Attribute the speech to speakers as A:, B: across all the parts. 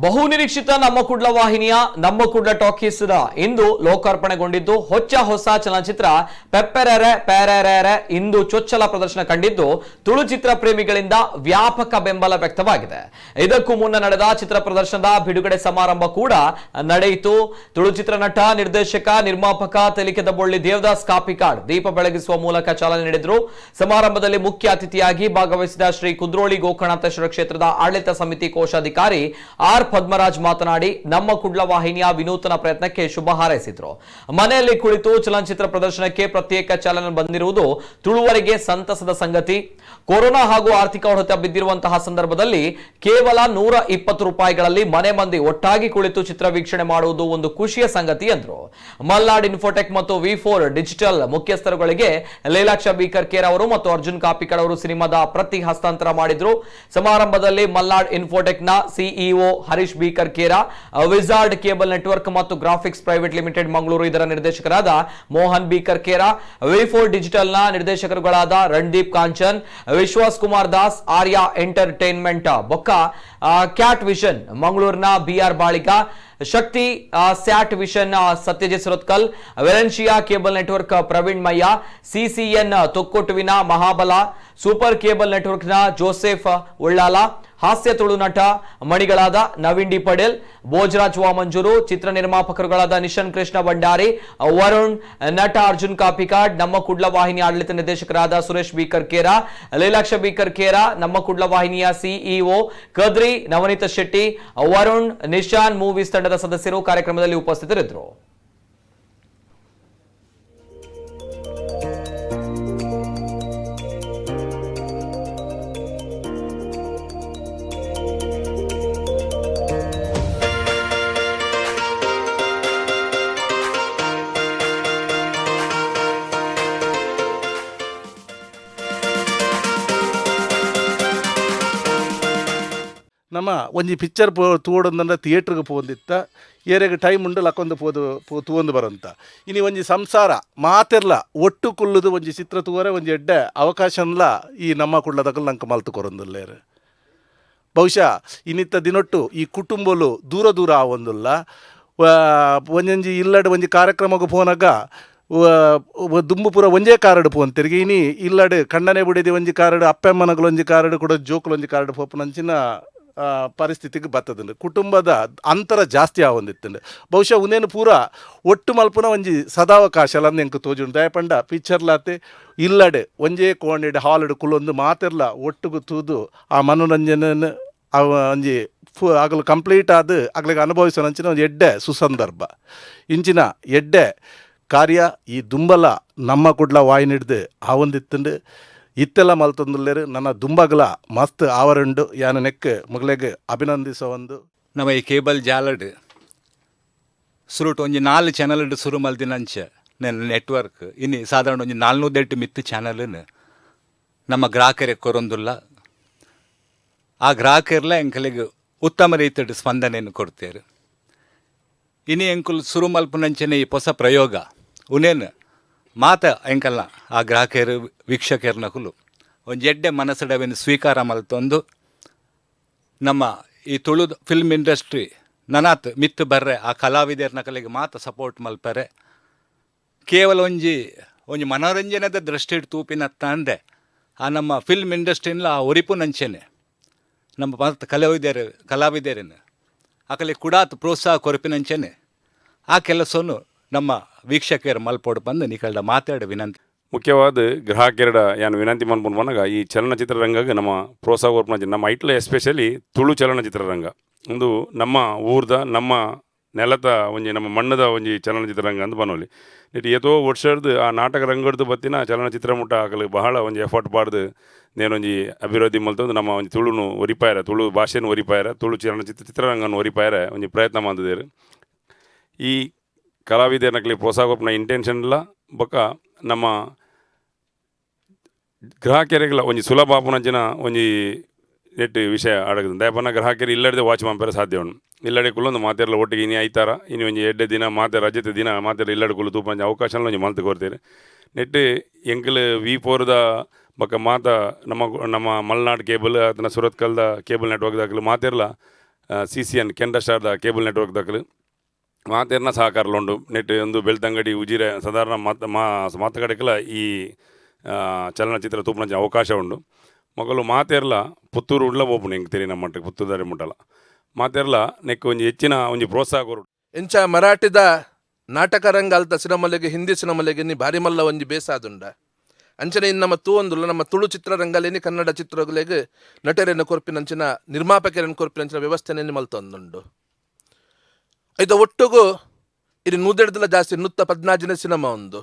A: ಬಹುನಿರೀಕ್ಷಿತ ನಮ್ಮ ಕುಡ್ಲ ವಾಹಿನಿಯ ನಮ್ಮ ಕುಡ್ಲ ಟಾಕೀಸ್ ಇಂದು ಲೋಕಾರ್ಪಣೆಗೊಂಡಿದ್ದು ಹೊಸ ಚಲನಚಿತ್ರ ಪೆಪ್ಪೆರೆರೆ ಪೆರೆರೆರೆ ಇಂದು ಚೊಚ್ಚಲ ಪ್ರದರ್ಶನ ಕಂಡಿದ್ದು ತುಳು ಚಿತ್ರ ಪ್ರೇಮಿಗಳಿಂದ ವ್ಯಾಪಕ ಬೆಂಬಲ ವ್ಯಕ್ತವಾಗಿದೆ. ಇದಕ್ಕೂ ಮುನ್ನ ನಡೆದ ಚಿತ್ರ ಪ್ರದರ್ಶನದ ಬಿಡುಗಡೆ ಸಮಾರಂಭ ಕೂಡ ನಡೆಯಿತು. ತುಳು ಚಿತ್ರ ನಟ, ನಿರ್ದೇಶಕ, ನಿರ್ಮಾಪಕ ತೆಲಿಕೆದ ಬೊಳ್ಳಿ ದೇವದಾಸ್ ಕಾಪಿಕಾಡ್ ದೀಪ ಬೆಳಗಿಸುವ ಮೂಲಕ ಚಾಲನೆ ನೀಡಿದರು. ಸಮಾರಂಭದಲ್ಲಿ ಮುಖ್ಯ ಅತಿಥಿಯಾಗಿ ಭಾಗವಹಿಸಿದ ಶ್ರೀ ಕುದ್ರೋಳಿ ಗೋಕರ್ಣಾಥೇಶ್ವರ ಕ್ಷೇತ್ರದ ಆಡಳಿತ ಸಮಿತಿ ಕೋಶಾಧಿಕಾರಿ ಆರ್ ಪದ್ಮರಾಜ್ ಮಾತನಾಡಿ ನಮ್ಮ ಕುಡ್ಲ ವಾಹಿನಿಯ ವಿನೂತನ ಪ್ರಯತ್ನಕ್ಕೆ ಶುಭ ಹಾರೈಸಿದರು. ಮನೆಯಲ್ಲಿ ಕುಳಿತು ಚಲನಚಿತ್ರ ಪ್ರದರ್ಶನಕ್ಕೆ ಪ್ರತ್ಯೇಕ ಚಾಲನೆ ಬಂದಿರುವುದು ತುಳುವರಿಗೆ ಸಂತಸದ ಸಂಗತಿ. ಕೊರೋನಾ ಹಾಗೂ ಆರ್ಥಿಕ ಹೊಡೆತ ಬಿದ್ದಿರುವಂತಹ ಸಂದರ್ಭದಲ್ಲಿ ಕೇವಲ ₹120ಗಳಲ್ಲಿ ಮನೆ ಮಂದಿ ಒಟ್ಟಾಗಿ ಕುಳಿತು ಚಿತ್ರ ವೀಕ್ಷಣೆ ಮಾಡುವುದು ಒಂದು ಖುಷಿಯ ಸಂಗತಿ ಎಂದರು. ಮಲ್ನಾಡ್ ಇನ್ಫೋಟೆಕ್ ಮತ್ತು ವಿ4 ಡಿಜಿಟಲ್ ಮುಖ್ಯಸ್ಥರುಗಳಿಗೆ ಲೀಲಾಕ್ಷ ಬೀಕರ್ಕೇರ್ ಅವರು ಮತ್ತು ಅರ್ಜುನ್ ಕಾಪಿಕಾಡ್ ಅವರು ಸಿನಿಮಾದ ಪ್ರತಿ ಹಸ್ತಾಂತರ ಮಾಡಿದ್ರು. ಸಮಾರಂಭದಲ್ಲಿ ಮಲ್ನಾಡ್ ಇನ್ಫೋಟೆಕ್ ನ CEO Harish Beekarkera, wizard cable network ಮತ್ತು ಗ್ರಾಫಿಕ್ಸ್ ಪ್ರೈವೇಟ್ ಲಿಮಿಟೆಡ್ ಮಂಗಳೂರು ಇದರ ನಿರ್ದೇಶಕರಾದ ಮೋಹನ್ ಬೀಕರ್ಕೇರ, ವಿ4 ಡಿಜಿಟಲ್ ನ ನಿರ್ದೇಶಕರುಗಳಾದ ರಣದೀಪ್ ಕಾಂಚನ್, ವಿಶ್ವಾಸ್ ಕುಮಾರ್ ದಾಸ್, ಆರ್ಯ ಎಂಟರ್ಟೈನ್ಮೆಂಟ್ ಬೊಕ್ಕ ಕ್ಯಾಟ್ ವಿಷನ್ ಮಂಗಳೂರಿನ BR Balika, Shakti sat vision Satyajit Surathkal, Valencia cable network Praveen Mayya, CCN ತೊಕ್ಕೊಟುವಿನ ಮಹಾಬಲ, ಸೂಪರ್ ಕೇಬಲ್ ನೆಟ್ವರ್ಕ್ನ ಜೋಸೆಫ್ ಉಳ್ಳಾಲ, ಹಾಸ್ಯ ತುಳು ನಟ ಮಣಿಗಳಾದ ನವೀನ್ ಡಿ ಪಟೇಲ್, ಭೋಜರಾಜ್ ವಾಮಂಜೂರು, ಚಿತ್ರ ನಿರ್ಮಾಪಕರುಗಳಾದ ನಿಶನ್ ಕೃಷ್ಣ ಭಂಡಾರಿ, ವರುಣ್, ನಟ ಅರ್ಜುನ್ ಕಾಪಿಕಾಡ್, ನಮ್ಮ ಕುಡ್ಲ ವಾಹಿನಿಯ ಆಡಳಿತ ನಿರ್ದೇಶಕರಾದ ಸುರೇಶ್ ಬೀಕರ್ಕೇರ, ಲೀಲಾಕ್ಷ ಬೀಕರ್ಕೇರ, ನಮ್ಮ ಕುಡ್ಲ ವಾಹಿನಿಯ ಸಿಇಒ ಕದ್ರಿ, ನವನೀತ ಶೆಟ್ಟಿ, ವರುಣ್, ನಿಶಾನ್ ಮೂವೀಸ್ ತಂಡದ ಸದಸ್ಯರು ಕಾರ್ಯಕ್ರಮದಲ್ಲಿ ಉಪಸ್ಥಿತರಿದ್ದರು.
B: ನಮ್ಮ ಒಂಜಿ ಪಿಕ್ಚರ್ ತೂವೊಂದಂದ್ರೆ ಥಿಯೇಟ್ರಿಗೆ ಪೋಂದಿತ್ತ ಏರೆಗೆ ಟೈಮ್ ಉಂಡು ಲಕ್ಕೊಂದು ತೂವೊಂದು ಬರಂತ ಇನಿ ಒಂಜಿ ಸಂಸಾರ ಮಾತೆರ್ಲ ಒಟ್ಟು ಕುಲ್ಲುದು ಒಂಜಿ ಚಿತ್ರ ತೂವರೆ ಒಂಜಿ ಎಡ್ಡೆ ಅವಕಾಶನ್ಲ ಈ ನಮ್ಮ ಕುಳ್ಳದಕಲ್ ನಂಗೆ ಮಲ್ತು ಕೊರೊಂದುಲ್ಲೇರು. ಬಹುಶಃ ಇನ್ನಿತ್ತ ದಿನೊಟ್ಟು ಈ ಕುಟುಂಬಲು ದೂರ ದೂರ ಆವೊಂದುಲ್ಲ. ಒಂಜೊಂಜಿ ಇಲ್ಲಡ್ ಒಂಜಿ ಕಾರ್ಯಕ್ರಮಕ್ಕೆ ಪೋನಾಗ ದುಂಬು ಪೂರ ಒಂಜೇ ಕಾರಡು ಪೋಂತಿರ್ಗಿ ಇನಿ ಇಲ್ಲಡ್ ಕಣ್ಣನೆ ಬಿಡಿದಿ ಒಂಜಿ ಕಾರಡು ಅಪ್ಪೆಮ್ಮನಗಳು ಒಂಜಿ ಕಾರಡು ಕೂಡ ಜೋಕುಲು ಒಂಜಿ ಕಾರಡು ಪೋಪುನಂಚಿನ ಪರಿಸ್ಥಿತಿಗೆ ಬರ್ತದಂಡು. ಕುಟುಂಬದ ಅಂತರ ಜಾಸ್ತಿ ಆವೊಂದಿತ್ತಂಡು. ಬಹುಶಃ ಉನೇನು ಪೂರ ಒಟ್ಟು ಮಲ್ಪುನ ಒಂಜಿ ಸದಾವಕಾಶ ಅಲ್ಲ ಎಂಕ್ ತೋಜುಂಡು ದಯಪಂಡ ಪಿಕ್ಚರ್ಲಾತೆ ಇಲ್ಲಡೆ ಒಂಜೇ ಕೋಣೆಡ್ ಹಾಲಡ್ ಕುಲೊಂದು ಮಾತೆರ್ಲ ಒಟ್ಟುಗು ತೂದು ಆ ಮನೋರಂಜನೆ ಒಂಜಿ ಆಗಲು ಕಂಪ್ಲೀಟ್ ಆದು ಆಗ್ಲಿಗೆ ಅನುಭವಿಸೋನಂಚಿನ ಒಂದು ಎಡ್ಡೆ ಸುಸಂದರ್ಭ ಇಂಚಿನ ಎಡ್ಡೆ ಕಾರ್ಯ ಈ ದುಂಬಲ ನಮ್ಮ ಕುಡ್ಲ ವಾಯಿನಿಡ್ದು ಆವೊಂದಿತ್ತಂಡು. ಇತ್ತೆಲ್ಲ ಮಲ್ತೊಂದುಲ್ಲೇರು ನನ್ನ ದುಂಬಗಲ ಮಸ್ತ್ ಆವರಂಡು ಯಾನ ನೆಕ್ ಮಗಳಿಗೆ ಅಭಿನಂದಿಸೋ ಒಂದು
C: ನಮ್ಮ ಈ ಕೇಬಲ್ ಜಾಲಡ್ ಸುರುಟು ಒಂಜಿ 4 ಚಾನಲ್ ಸುರು ಮಲ್ದಿನಂಚ ನನ್ನ ನೆಟ್ವರ್ಕ್ ಇನ್ನು ಸಾಧಾರಣ ಒಂಜಿ 408 ಮಿತ್ತು ಚಾನಲ್ನ ನಮ್ಮ ಗ್ರಾಹಕರೇ ಕೊರೊಂದುಲ್ಲ. ಆ ಗ್ರಾಹಕರ್ಲ ಎಂಕಲಿಗೆ ಉತ್ತಮ ರೀತಿಯ ಸ್ಪಂದನೆಯನ್ನು ಕೊಡ್ತೇರು. ಇನ್ನು ಎಂಕುಲು ಸುರು ಮಲ್ಪನಂಚನೆ ಈ ಹೊಸ ಪ್ರಯೋಗ ಉನೇನು ಮಾತ ಎಂಕಲ್ಲ ಆ ಗ್ರಾಹಕರು ವೀಕ್ಷಕರ್ನಕುಲು ಒಂದು ಎಡ್ಡೆ ಮನಸ್ಸಡವೆನ್ನು ಸ್ವೀಕಾರ ಮಲ್ತೊಂದು ನಮ್ಮ ಈ ತುಳು ಫಿಲ್ಮ್ ಇಂಡಸ್ಟ್ರಿ ನನಾತ್ ಮಿತ್ತು ಬರ್ರೆ ಆ ಕಲಾವಿದರ್ನ ಕಲೆಗೆ ಮಾತ ಸಪೋರ್ಟ್ ಮಲ್ಪರೆ. ಕೇವಲ ಒಂಜಿ ಮನೋರಂಜನೆದ ದೃಷ್ಟಿ ತೂಪಿನತ್ತ ಅಂದೆ ಆ ನಮ್ಮ ಫಿಲ್ಮ್ ಇಂಡಸ್ಟ್ರಿನ ಆ ಒರಿಪು ನಂಚೆನೆ ನಮ್ಮ ಮಾತ ಕಲಾವಿದರೇನು ಆ ಕಲೆ ಕುಡಾತ್ ಪ್ರೋತ್ಸಾಹ ಕೊರಪಿನಂಚೆನೆ ಆ ಕೆಲಸವನ್ನು ನಮ್ಮ ವೀಕ್ಷಕರು ಮಲ್ಪೋಡು ಬಂದು ನಿಕಲ್ಡ ಮಾತಾಡ ವಿನಂತಿ.
D: ಮುಖ್ಯವಾದ ಗ್ರಾಹಕರ ಯಾನು ವಿನಂತಿ ಮನ್ಪುಂಡು ಬಂದಾಗ ಈ ಚಲನಚಿತ್ರರಂಗಕ್ಕೆ ನಮ್ಮ ಪ್ರೋತ್ಸಾಹ ಕೊರ್ಪುನ ನಮ್ಮ ಐಟ್ಲ ಎಸ್ಪೆಷಲಿ ತುಳು ಚಲನಚಿತ್ರರಂಗ ಒಂದು ನಮ್ಮ ಊರ್ದ ನಮ್ಮ ನೆಲದ ಒಂಜಿ ನಮ್ಮ ಮಣ್ಣದ ಒಂಜಿ ಚಲನಚಿತ್ರರಂಗ ಅಂತ ಬನ್ನೋಲಿ ನೆಟ್ಟು ಏತೋ ವರ್ಷದ್ದು ಆ ನಾಟಕ ರಂಗಡ್ದು ಬತ್ತಿನ ಚಲನಚಿತ್ರ ಮುಟ್ಟ ಆಗಲಿ ಬಹಳ ಒಂಜಿ ಎಫರ್ಟ್ ಪಾಡ್ದು ನೇನೊಂಜಿ ಅಭಿವೃದ್ಧಿ ಮಲ್ತಂದು ನಮ್ಮ ಒಂಜಿ ತುಳುನು ಒರಿಪಾಯರ ತುಳು ಭಾಷೆನ ಒರಿಪಾಯರ ತುಳು ಚಿತ್ರರಂಗನ ಒರಿಪಾಯರ ಒಂಜಿ ಪ್ರಯತ್ನ ಮಾಡಿದೇರು. ಈ ಕಲಾವಿದರ್ನಕ್ಲಿ ಪ್ರೋತ್ಸಾಹ ಕೊರ್ಪುನ ಇಂಟೆನ್ಷನ್ ಇಲ್ಲ ಬೊಕ್ಕ ನಮ್ಮ ಗ್ರಾಹಕರಿಗೆಲ್ಲ ಒಂಜಿ ಸುಲಭ ಆಪುನಂಚಿನ ಒಂಜಿ ನೆಟ್ ವಿಷಯ ಅಡಗದು ದಯಪನ್ನ ಗ್ರಾಹಕರು ಇಲ್ಲಡೆ ವಾಚ್ ಮಾಡ್ತಾರೆ ಸಾಧ್ಯ ಉಂಟು ಇಲ್ಲಡೆ ಕುಲ್ಲೊಂದು ಮಾತೆರ್ಲ ಒಟ್ಟಿಗೆ ಇನಿ ಐತಾರ ಇನ್ನು ಒಂಜಿ ಎಡ್ಡೆ ದಿನ ಮಾತೆ ರಜತೆ ದಿನ ಮಾತೆರ್ಲ ಇಲ್ಲಡೆ ಕುಲ್ಲು ತೂಪಂಚ ಅವಕಾಶ ಒಂಜಿ ಮಲ್ತು ಕೊಡ್ತೀರಿ ನೆಟ್ಟು ಎಂಕಲ್ ವಿ4ದ ಬೊಕ್ಕ ಮಾತ ನಮ್ಮ ಮಲ್ನಾಡ್ ಕೇಬಲ್ ಅದನ್ನ ಸುರತ್ಕಲ್ದ ಕೇಬಲ್ ನೆಟ್ವರ್ಕ್ದಾಗಲು ಮಾತೆರ್ಲ CCN ಕೆನರಾ ಸ್ಟಾರ್ದ ಕೇಬಲ್ ನೆಟ್ವರ್ಕ್ ದಕ್ಕಲು ಮಾತೆರ್ನ ಸಹಕಾರಲುಂಡು ನೆಟ್ ಒಂದು ಬೆಳ್ತಂಗಡಿ ಉಜಿರೆ ಸಾಧಾರಣ ಮಾತುಕಡೆಕಲ ಈ ಚಲನಚಿತ್ರ ತೂಪುನಂಚಿನ ಅವಕಾಶ ಉಂಡು ಮೊದಲು ಮಾತೆರ್ಲ ಪುತ್ತೂರು ಉಡ್ಲ ಬೋಪುಣಿ ಹೆಂಗೆ ತೆರಿ ನಮ್ಮ ಮಟ್ಟಿಗೆ ಪುತ್ತೂರು ದಾರಿ ಮುಟ್ಟಲ್ಲ ಮಾತೆರ್ಲ ನೆಕ್ ಒಂಜಿ ಹೆಚ್ಚಿನ ಒಂಜಿ ಪ್ರೋತ್ಸಾಹ ಕೊರು
E: ಇಂಚ ಮರಾಠಿದ ನಾಟಕ ರಂಗ ಅಲ್ತ ಸಿನಿಮಲೆಗೆ ಹಿಂದಿ ಸಿನಿಮಲೆಗೆ ನೀ ಭಾರಿ ಮಲ್ಲ ಒಂಜಿ ಬೇಸಾದುಂಡ ಅಂಚನೆ ಇನ್ನು ನಮ್ಮ ತೂವೊಂದುಲ್ಲ ನಮ್ಮ ತುಳು ಚಿತ್ರರಂಗಲೇನಿ ಕನ್ನಡ ಚಿತ್ರಗಳಿಗೆ ನಟರೇನ ಕೊರ್ಪಿನಂಚಿನ ನಿರ್ಮಾಪಕರೇನ ಕೊರ್ಪಿನಂಚಿನ ವ್ಯವಸ್ಥೆನೇ ಮಲ್ತೊಂದುಂಡು ಇದು ಒಟ್ಟಿಗೂ ಇದು 150 ಜಾಸ್ತಿ 114 ಸಿನಿಮಾ ಒಂದು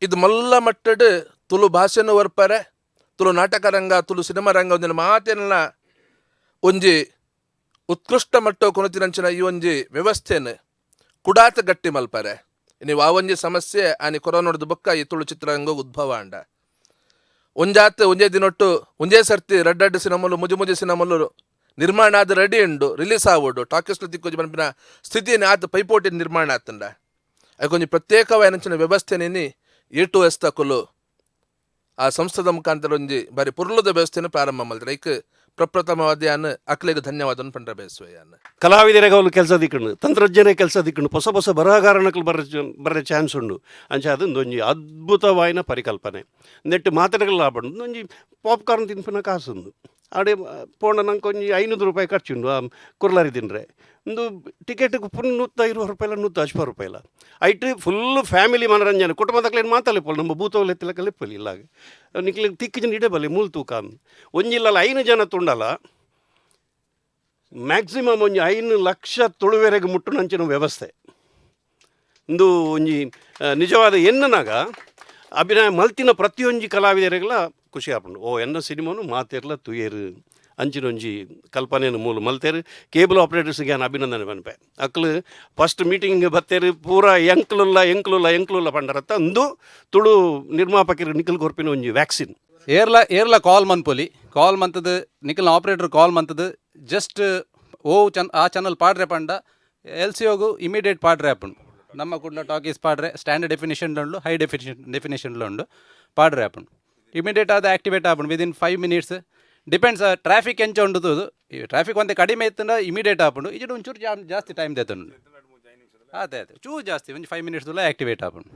E: ಇದು ಮಲ್ಲ ಮಟ್ಟಡ್ ತುಳು ಭಾಷೆನೂ ವರ್ಪರೆ ತುಳು ನಾಟಕ ರಂಗ ತುಳು ಸಿನಿಮಾ ರಂಗ ಒಂದಿನ ಮಾತೇನ ಒಂಜಿ ಉತ್ಕೃಷ್ಟ ಮಟ್ಟ ಕೊನತಿನಂಚಿನ ಈ ಒಂಜಿ ವ್ಯವಸ್ಥೆನ ಕುಡಾತ ಗಟ್ಟಿ ಮಲ್ಪರೆ ನೀವು ಆ ಒಂಜಿ ಸಮಸ್ಯೆ ಆನಿ ಕೊರೋನಾದ ಬೊಕ್ಕ ಈ ತುಳು ಚಿತ್ರರಂಗ ಉದ್ಭವ ಅಂಡ ಒಂದೇ ದಿನೊಟ್ಟು ಒಂದೇ ಸರ್ತಿ ರಡ್ಡಡ್ಡು ಸಿನಿಮಲು ಮುಜಿ ಸಿನಿಮಲು ನಿರ್ಮಾಣ ಆದ ರೆಡಿ ಉಂಡು ರಿಲೀಸ್ ಆಗೋಡು ಟಾಕೀಸ್ಲು ತಿಕ್ಕೋಜಿ ಪನ್ಪಿನ ಸ್ಥಿತಿಯನ್ನು ಆತ ಪೈಪೋಟಿ ನಿರ್ಮಾಣ ಆತಂಡ ಅದಕ್ಕೊಂದು ಪ್ರತ್ಯೇಕವಾದ ವ್ಯವಸ್ಥೆನೇನಿ A2S ತಕೊಲು ಆ ಸಂಸ್ಥದ ಮುಖಾಂತರ ಒಂಜಿ ಬಾರಿ ಪುರ್ಲದ ವ್ಯವಸ್ಥೆಯನ್ನು ಪ್ರಾರಂಭ ಮಾಡಿದ್ರೆ ಐಕ್ ಪ್ರಪ್ರಥಮವಾದ ಅಕ್ಲೆಗೆ ಧನ್ಯವಾದ ಪಂಡ್ರ ಬೇಸುವೆಯನ್ನ
F: ಕಲಾವಿದರಿಗೆ ಅವ್ರು ಕೆಲಸ ದಿಕ್ಕಂಡು ತಂತ್ರಜ್ಞಾನ ಕೆಲಸ ದಿಕ್ಕಂಡು ಹೊಸ ಬರಹಗಾರನಕ್ಕೆ ಬರೋ ಚಾನ್ಸ್ ಉಂಡು ಅಂಚ ಅದೊಂದು ಒಂಜಿ ಅದ್ಭುತವಾಯಿನ ಪರಿಕಲ್ಪನೆ ನೆಟ್ಟು ಮಾತಾಡಗಲ್ಲ ಆಪಂಡು ಒಂಜಿ ಪಾಪ್ಕಾರ್ನ್ ತಿನ್ಪಿನ ಕಾಸುಂದು ಆಡೆ ಪೋಂಡ ನಂಗೆ ಒಂಜಿ 500 ರೂಪಾಯಿ ಖರ್ಚುಂಡು ಕುರ್ಲಾರಿ ತಿನ್ರೆ ಒಂದು ಟಿಕೆಟ್ಗೆ ಪುನ್ 120 ರೂಪಾಯಿಲ 150 ರೂಪಾಯಿಲ ಐಟ್ ಫುಲ್ ಫ್ಯಾಮಿಲಿ ಮನರಂಜನೆ ಕುಟುಂಬದಕ್ಲೇನು ಮಾತಾಲಿಪ್ಪಲ್ಲ ನಮ್ಮ ಭೂತವಲ್ಲಿ ಎತ್ತಲಕ್ಕೆ ಲಿಪ್ಪಲಿ ಇಲ್ಲಾಗ ನಿಕ್ಲಿ ತಿಕ್ಕು ಜನ ಇಡಬಲ್ಲಿ ಮೂಲ್ ತೂಕ ಒಂಜಿಲ್ಲಲ್ಲ 5 ಜನ ತುಂಡಲ್ಲ ಮ್ಯಾಕ್ಸಿಮಮ್ ಒಂಜಿ 5 ಲಕ್ಷ ತುಳುವೆರೆಗೆ ಮುಟ್ಟುನಂಚಿನ ವ್ಯವಸ್ಥೆ ಒಂದು ಒಂಜಿ ನಿಜವಾದ ಎನ್ನನಾಗ ಅಭಿನಯ ಮಲ್ತಿನ ಪ್ರತಿಯೊಂಜಿ ಕಲಾವಿದರಿಗೆಲ್ಲ ಖುಷಿ ಆಪುಂಡು ಓ ಎನ್ನ ಸಿನಿಮಾನು ಮಾತೆರ್ಲ ತುಯೇರು ಅಂಚಿನೊಂಜಿ ಕಲ್ಪನೆಯನ್ನು ಮೂಲ ಮಲ್ತೇರು ಕೇಬಲ್ ಆಪ್ರೇಟರ್ಸ್ಗೆ ನಾನು ಅಭಿನಂದನೆ ಪನ್ಪೆ ಅಕ್ಲು ಫಸ್ಟ್ ಮೀಟಿಂಗ್ ಬತ್ತೇರು ಪೂರಾ ಎಂಕ್ಲುಲ್ಲ ಪಂಡರತ್ತ ಅಂದು ತುಳು ನಿರ್ಮಾಪಕರು ನಿಖಿಲ್ ಕೊರ್ಪಿನ ಒಂಜಿ ವ್ಯಾಕ್ಸಿನ್
G: ಏರ್ಲ ಕಾಲ್ ಮನ್ಪೊಲಿ ಕಾಲ್ ಮಂತದ ನಿಖಿಲ್ ಆಪರೇಟರ್ ಕಾಲ್ ಮಂತದ ಜಸ್ಟ್ ಆ ಚಾನಲ್ ಪಾಡ್ರೆ ಪಂಡ LCOಗು ಇಮಿಡಿಯೇಟ್ ಪಾಡ್ರೆ ಆಪುಂಡು ನಮ್ಮ ಕುಡ್ಲ ಟಾಕೀಸ್ ಪಾಡ್ರೆ ಸ್ಟ್ಯಾಂಡರ್ಡ್ ಡೆಫಿನೇಷನ್ ಉಂಡು ಹೈ ಡೆಫಿನೇಷನ್ ಉಂಡು ಪಾಡ್ರೆ ಆಪುಂಡು ಇಮಿಡಿಯೇಟ್ ಆದ ಆಕ್ಟಿವೇಟ್ ಆಪುಂಡು ವಿದಿನ್ 5 minutes ಡಿಪೆಂಡ್ಸ್ ಟ್ರಾಫಿಕ್ ಎಂಚ ಉಂಡು ಈ ಟ್ರಾಫಿಕ್ ಒಂದೇ ಕಡಿಮೆ ಇತ್ತಂದ್ರೆ ಇಮಿಡಿಯೇಟ್ ಆಪುಂಡು ಇಜಡು ಒಂಚೂರು ಜಾಸ್ತಿ ಟೈಮ್ ದೇತುಂಡು ಅದೇ ಚೂರು ಜಾಸ್ತಿ ಒಂದು 5 minutes ಆಕ್ಟಿವೇಟ್ ಆಪುಂಡು